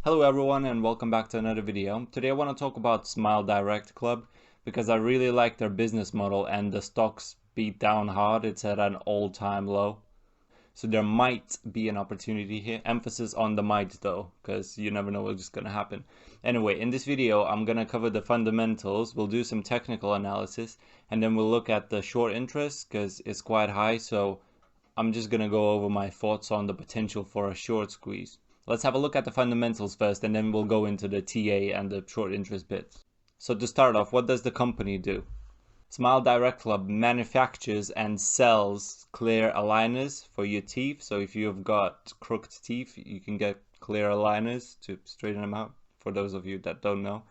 Hello everyone and welcome back to another video. Today I want to talk about Smile Direct Club because I really like their business model and the stock's beat down hard. It's at an all-time low. So there might be an opportunity here. Emphasis on the might though, because you never know what's going to happen. Anyway, in this video I'm going to cover the fundamentals. We'll do some technical analysis and then we'll look at the short interest because it's quite high. So I'm just going to go over my thoughts on the potential for a short squeeze. Let's have a look at the fundamentals first and then we'll go into the TA and the short interest bits. So to start off, what does the company do? Smile Direct Club manufactures and sells clear aligners for your teeth. So if you've got crooked teeth, you can get clear aligners to straighten them out, for those of you that don't know.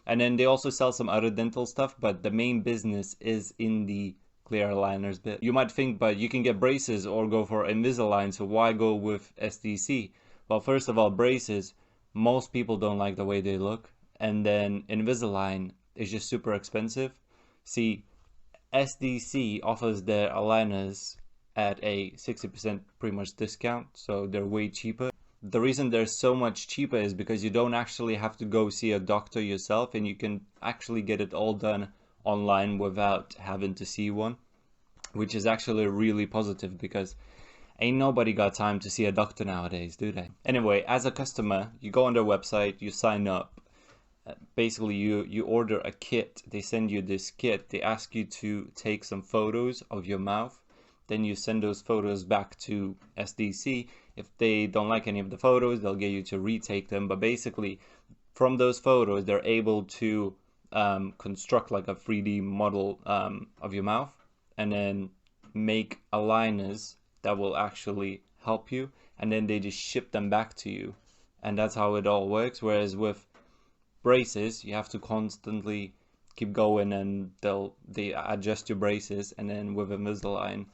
And then they also sell some other dental stuff, but the main business is in the clear aligners bit. You might think, but you can get braces or go for Invisalign, so why go with SDC? Well, first of all, braces, most people don't like the way they look. And then Invisalign is just super expensive. See, SDC offers their aligners at a 60% pretty much discount, so they're way cheaper. The reason they're so much cheaper is because you don't actually have to go see a doctor yourself, and you can actually get it all done online without having to see one, which is actually really positive because ain't nobody got time to see a doctor nowadays, do they? Anyway, as a customer, you go on their website, you sign up. Basically, you order a kit. They send you this kit. They ask you to take some photos of your mouth. Then you send those photos back to SDC. If they don't like any of the photos, they'll get you to retake them. But basically, from those photos, they're able to construct like a 3D model of your mouth and then make aligners that will actually help you, and then they just ship them back to you, and that's how it all works. Whereas with braces, you have to constantly keep going and they adjust your braces, and then with Invisalign,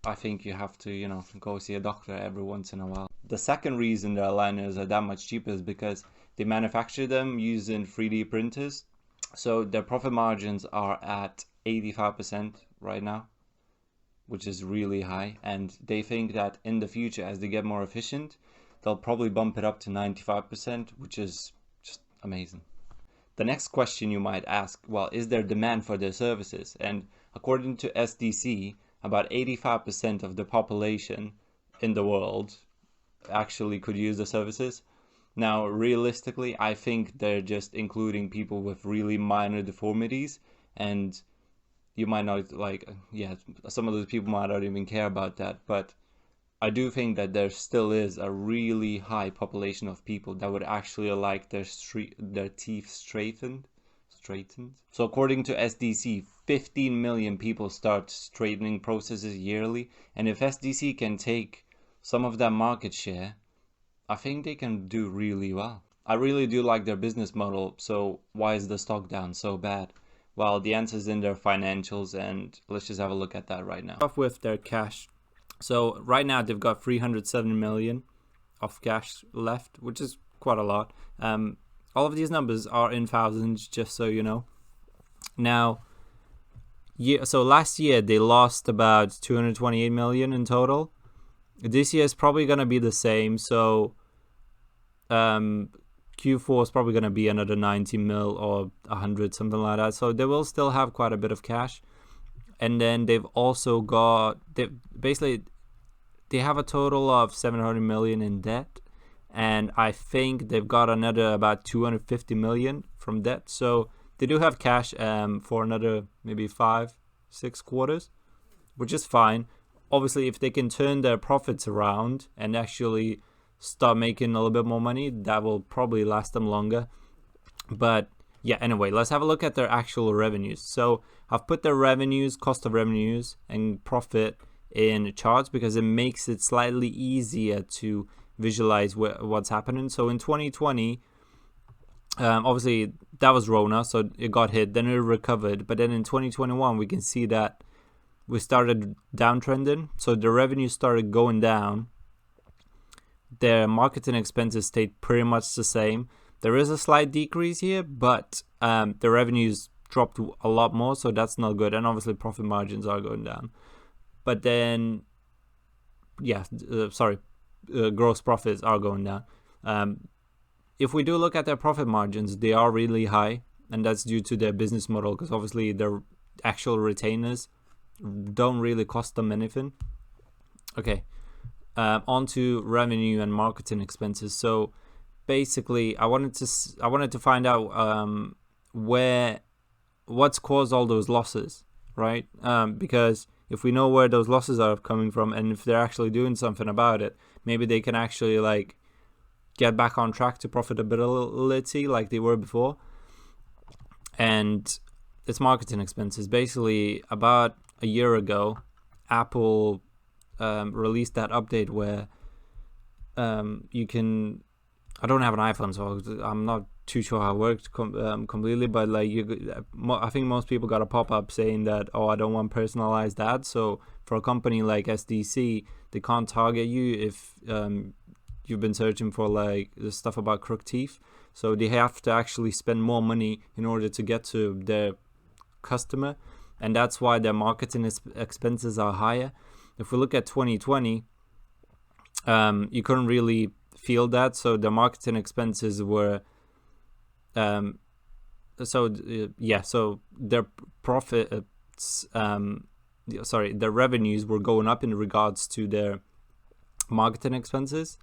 I think you have to, go see a doctor every once in a while. The second reason their aligners are that much cheaper is because they manufacture them using 3D printers, so their profit margins are at 85% right now, which is really high, and they think that in the future, as they get more efficient, they'll probably bump it up to 95%, which is just amazing. The next question you might ask, well, is there demand for their services? And according to SDC, about 85% of the population in the world actually could use the services. Now, realistically, I think they're just including people with really minor deformities, and you might not some of those people might not even care about that, but I do think that there still is a really high population of people that would actually like their teeth straightened. So according to SDC, 15 million people start straightening processes yearly, and if SDC can take some of that market share, I think they can do really well. I really do like their business model, so why is the stock down so bad? Well, the answer is in their financials, and let's just have a look at that right now. Off with their cash. So right now they've got 307 million of cash left, which is quite a lot. All of these numbers are in thousands, just so you know. Now, so last year they lost about 228 million in total. This year is probably going to be the same. So Q4 is probably going to be another 90 mil or 100, something like that. So they will still have quite a bit of cash. And then they've also got, they have a total of 700 million in debt. And I think they've got another about 250 million from debt. So they do have cash for another maybe 5-6 quarters, which is fine. Obviously, if they can turn their profits around and actually start making a little bit more money, that will probably last them longer. But yeah, anyway, let's have a look at their actual revenues. So I've put their revenues, cost of revenues, and profit in charts because it makes it slightly easier to visualize what's happening. So in 2020, obviously that was Rona, so it got hit, then it recovered. But then in 2021, we can see that we started downtrending. So the revenue started going down. Their marketing expenses stayed pretty much the same. There is a slight decrease here, but the revenues dropped a lot more, so that's not good. And obviously profit margins are going down. But then, gross profits are going down. if we do look at their profit margins, they are really high, and that's due to their business model, because obviously their actual retainers don't really cost them anything. Okay, on to revenue and marketing expenses. So basically, I wanted to find out what's caused all those losses, right? Because if we know where those losses are coming from, and if they're actually doing something about it, maybe they can actually like get back on track to profitability like they were before. And it's marketing expenses. Basically, about a year ago, Apple released that update where you can. I don't have an iPhone, so I'm not too sure how it worked completely. But like, I think most people got a pop-up saying that, oh, I don't want personalized ads. So for a company like SDC, they can't target you if you've been searching for like the stuff about crooked teeth. So they have to actually spend more money in order to get to their customer, and that's why their marketing expenses are higher. If we look at 2020, you couldn't really feel that. So the marketing expenses were so their profits their revenues were going up in regards to their marketing expenses.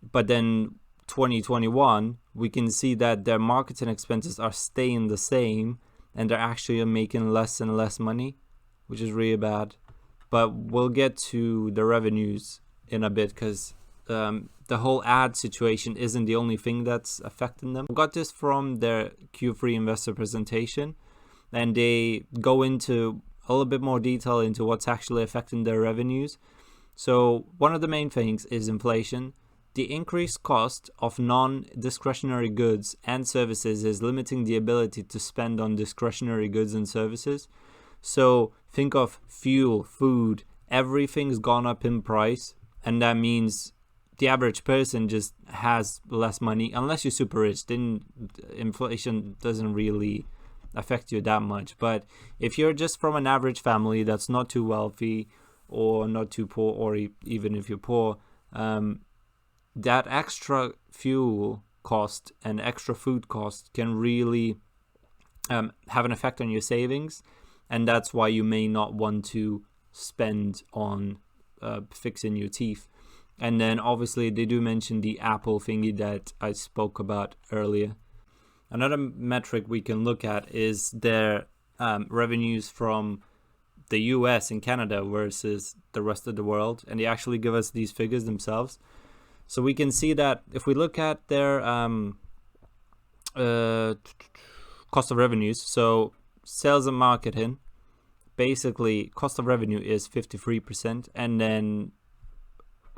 But then 2021, we can see that their marketing expenses are staying the same, and they're actually making less and less money, which is really bad. But we'll get to the revenues in a bit, because the whole ad situation isn't the only thing that's affecting them. I got this from their Q3 investor presentation, and they go into a little bit more detail into what's actually affecting their revenues. So one of the main things is inflation. The increased cost of non-discretionary goods and services is limiting the ability to spend on discretionary goods and services. So think of fuel, food, everything's gone up in price, and that means the average person just has less money. Unless you're super rich, then inflation doesn't really affect you that much. But if you're just from an average family that's not too wealthy or not too poor, or even if you're poor, that extra fuel cost and extra food cost can really have an effect on your savings, and that's why you may not want to spend on fixing your teeth. And then obviously they do mention the Apple thingy that I spoke about earlier. Another metric we can look at is their revenues from the US and Canada versus the rest of the world, and they actually give us these figures themselves. So we can see that if we look at their cost of revenues, so sales and marketing, basically cost of revenue is 53%, and then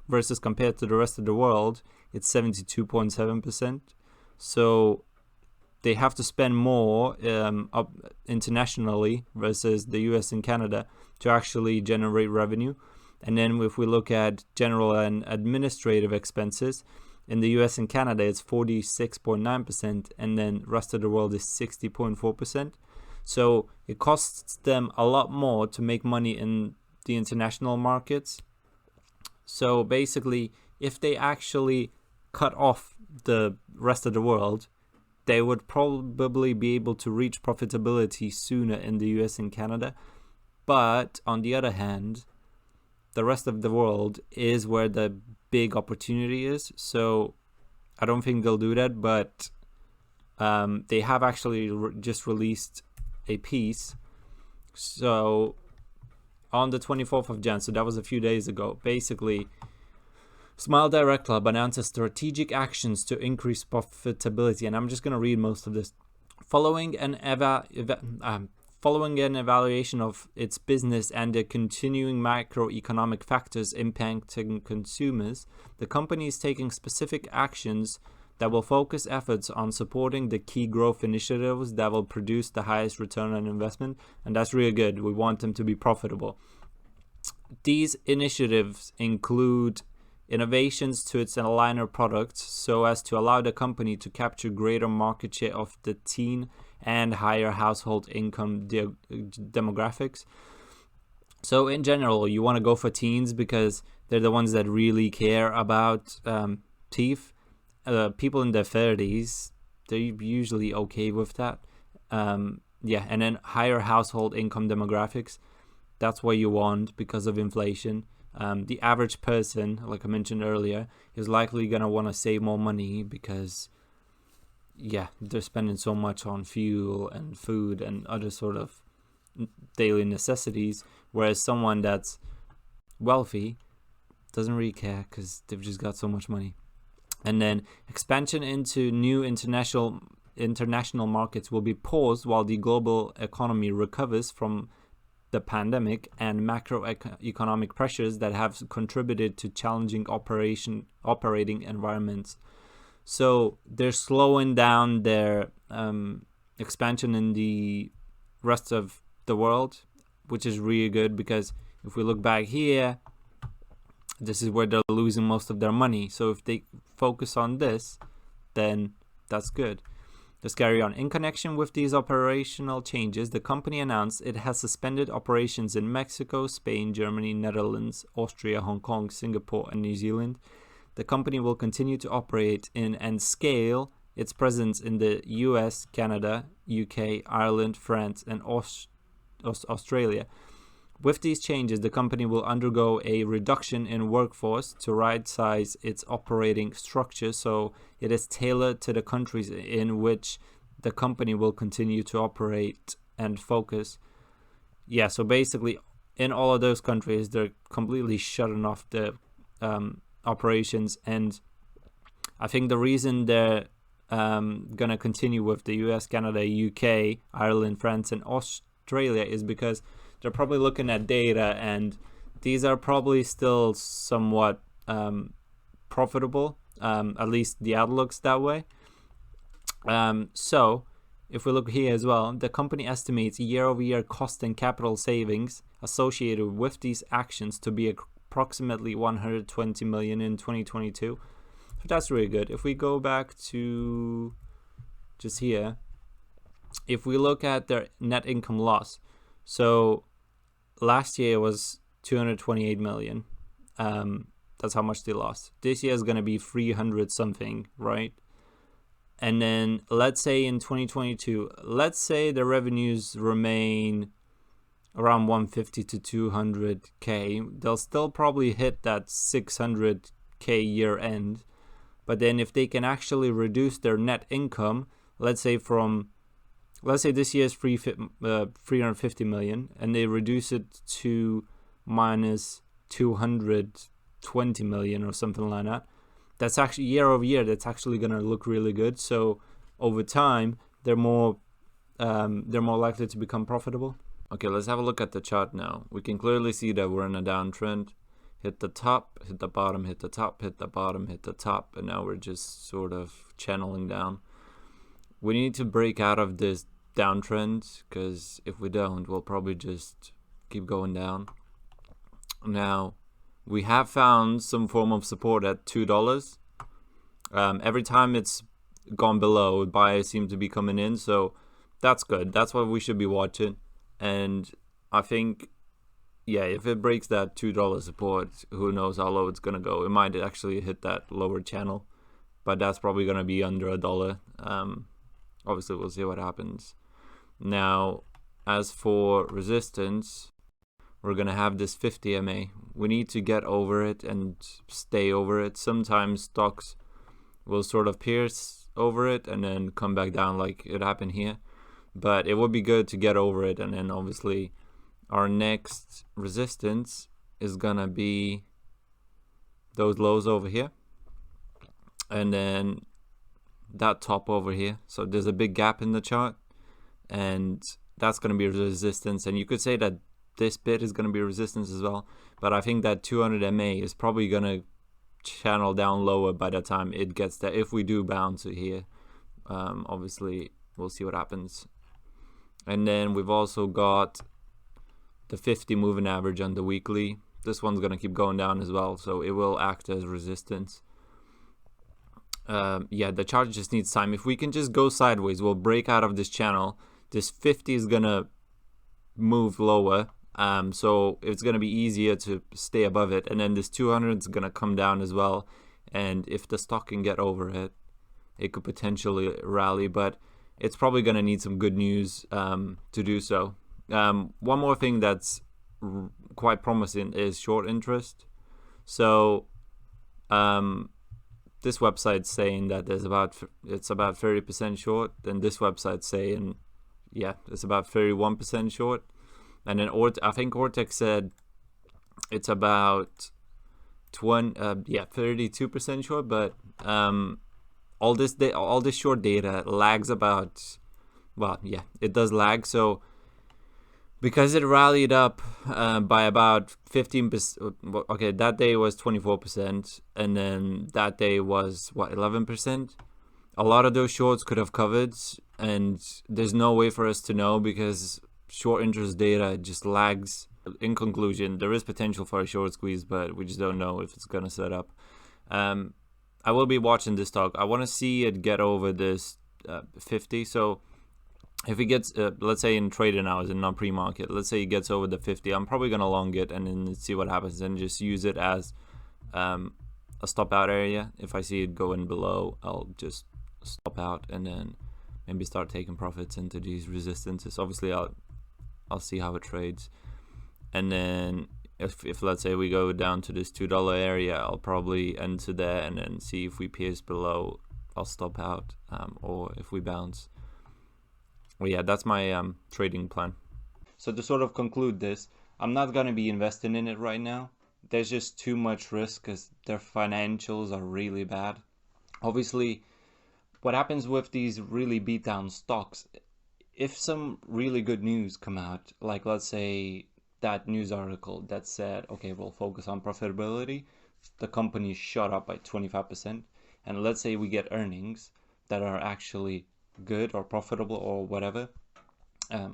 versus compared to the rest of the world, it's 72.7%. So they have to spend more up internationally versus the US and Canada to actually generate revenue. And then if we look at general and administrative expenses, in the US and Canada, it's 46.9%, and then rest of the world is 60.4%. So it costs them a lot more to make money in the international markets. So basically, if they actually cut off the rest of the world, they would probably be able to reach profitability sooner in the US and Canada. But on the other hand, the rest of the world is where the big opportunity is. So I don't think they'll do that, but they have actually just released a piece. So on the 24th of Jan, so that was a few days ago, basically, Smile Direct Club announces strategic actions to increase profitability. And I'm just going to read most of this. Following an evaluation of its business and the continuing macroeconomic factors impacting consumers, the company is taking specific actions that will focus efforts on supporting the key growth initiatives that will produce the highest return on investment. And that's really good. We want them to be profitable. These initiatives include innovations to its aligner products so as to allow the company to capture greater market share of the teen and higher household income demographics. So in general, you want to go for teens because they're the ones that really care about teeth. people in their 30s, they're usually okay with that. Yeah, and then higher household income demographics. That's what you want because of inflation. The average person, like I mentioned earlier, is likely going to want to save more money because, yeah, they're spending so much on fuel and food and other sort of daily necessities, whereas someone that's wealthy doesn't really care because they've just got so much money. And then expansion into new international markets will be paused while the global economy recovers from the pandemic and macroeconomic pressures that have contributed to challenging operating environments. So they're slowing down their expansion in the rest of the world, which is really good because if we look back here, this is where they're losing most of their money. So if they focus on this, then that's good. Let's carry on. In connection with these operational changes, the company announced it has suspended operations in Mexico, Spain, Germany, Netherlands, Austria, Hong Kong, Singapore, and New Zealand. The company will continue to operate in and scale its presence in the US, Canada, UK, Ireland, France, and Australia. With these changes, the company will undergo a reduction in workforce to right-size its operating structure so it is tailored to the countries in which the company will continue to operate and focus. Yeah, so basically, in all of those countries, they're completely shutting off the operations, and I think the reason they're gonna continue with the US, Canada, UK, Ireland, France, and Australia is because they're probably looking at data, and these are probably still somewhat profitable. At least the outlook's that way. So if we look here as well, the company estimates year-over-year cost and capital savings associated with these actions to be approximately 120 million in 2022. So that's really good. If we go back to just here, if we look at their net income loss, so last year was 228 million. That's how much they lost. This year is going to be 300 something, right? And then let's say in 2022, let's say the revenues remain around 150 to 200k. They'll still probably hit that 600k year end. But then if they can actually reduce their net income, let's say this year is 350 million, and they reduce it to minus 220 million or something like that. That's actually year over year. That's actually going to look really good. So over time, they're more likely to become profitable. Okay, let's have a look at the chart now. We can clearly see that we're in a downtrend. Hit the top, hit the bottom, hit the top, hit the bottom, hit the top, and now we're just sort of channeling down. We need to break out of this downtrend, because if we don't, we'll probably just keep going down. Now, we have found some form of support at $2. Every time it's gone below, buyers seem to be coming in, so that's good. That's what we should be watching. And I think, yeah, if it breaks that $2 support, who knows how low it's going to go. It might actually hit that lower channel, but that's probably going to be under $1. Obviously, we'll see what happens. Now, as for resistance, we're going to have this 50 MA. We need to get over it and stay over it. Sometimes stocks will sort of pierce over it and then come back down like it happened here. But it would be good to get over it. And then obviously our next resistance is going to be those lows over here. And then that top over here. So there's a big gap in the chart. And that's going to be resistance. And you could say that this bit is going to be resistance as well, but I think that 200 MA is probably going to channel down lower by the time it gets there, if we do bounce it here. Obviously, we'll see what happens. And then we've also got the 50 moving average on the weekly. This one's going to keep going down as well, so it will act as resistance. Yeah, the chart just needs time. If we can just go sideways, we'll break out of this channel. This 50 is going to move lower. So it's going to be easier to stay above it, and then this 200 is going to come down as well, and if the stock can get over it, it could potentially rally, but it's probably going to need some good news to do so. One more thing that's quite promising is short interest. So this website's saying that it's about 30% short, and this website's saying it's about 31% short, and then I think Ortex said it's about 32% short, but all this short data lags about, it does lag. So because it rallied up by about 15%, okay, that day was 24%, and then that day was 11%. A lot of those shorts could have covered, and there's no way for us to know because short interest data just lags. In conclusion, there is potential for a short squeeze, but we just don't know if it's going to set up. I will be watching this stock. I want to see it get over this 50. So if it gets, let's say in trading hours and not pre-market, let's say it gets over the 50, I'm probably going to long it and then see what happens and just use it as a stop out area. If I see it going below, I'll just stop out and then maybe start taking profits into these resistances. Obviously, I'll see how it trades. And then if let's say we go down to this $2 area, I'll probably enter there and then see if we pierce below, I'll stop out, or if we bounce. Well, yeah, that's my trading plan. So to sort of conclude this, I'm not going to be investing in it right now. There's just too much risk because their financials are really bad. Obviously, what happens with these really beat down stocks, if some really good news come out, like let's say that news article that said, okay, we'll focus on profitability, the company shot up by 25%, and let's say we get earnings that are actually good or profitable or whatever,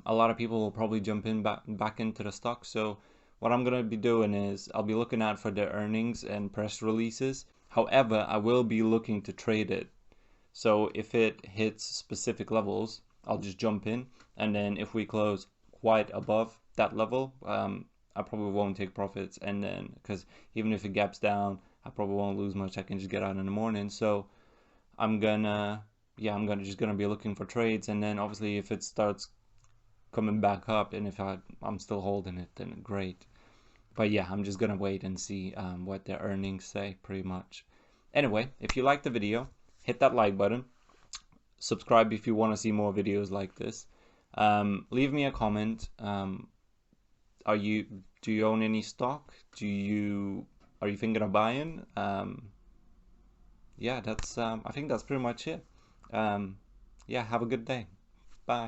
a lot of people will probably jump in back into the stock. So what I'm going to be doing is I'll be looking out for their earnings and press releases. However, I will be looking to trade it. So if it hits specific levels, I'll just jump in, and then if we close quite above that level, I probably won't take profits, and then because even if it gaps down, I probably won't lose much. I can just get out in the morning. So I'm gonna be looking for trades, and then obviously if it starts coming back up and if I'm still holding it, then great. But yeah, I'm just gonna wait and see what their earnings say, pretty much. Anyway, if you liked the video, hit that like button, subscribe if you want to see more videos like this. Leave me a comment. Do you own any stock? Are you thinking of buying? Yeah, that's I think that's pretty much it. Yeah, have a good day. Bye.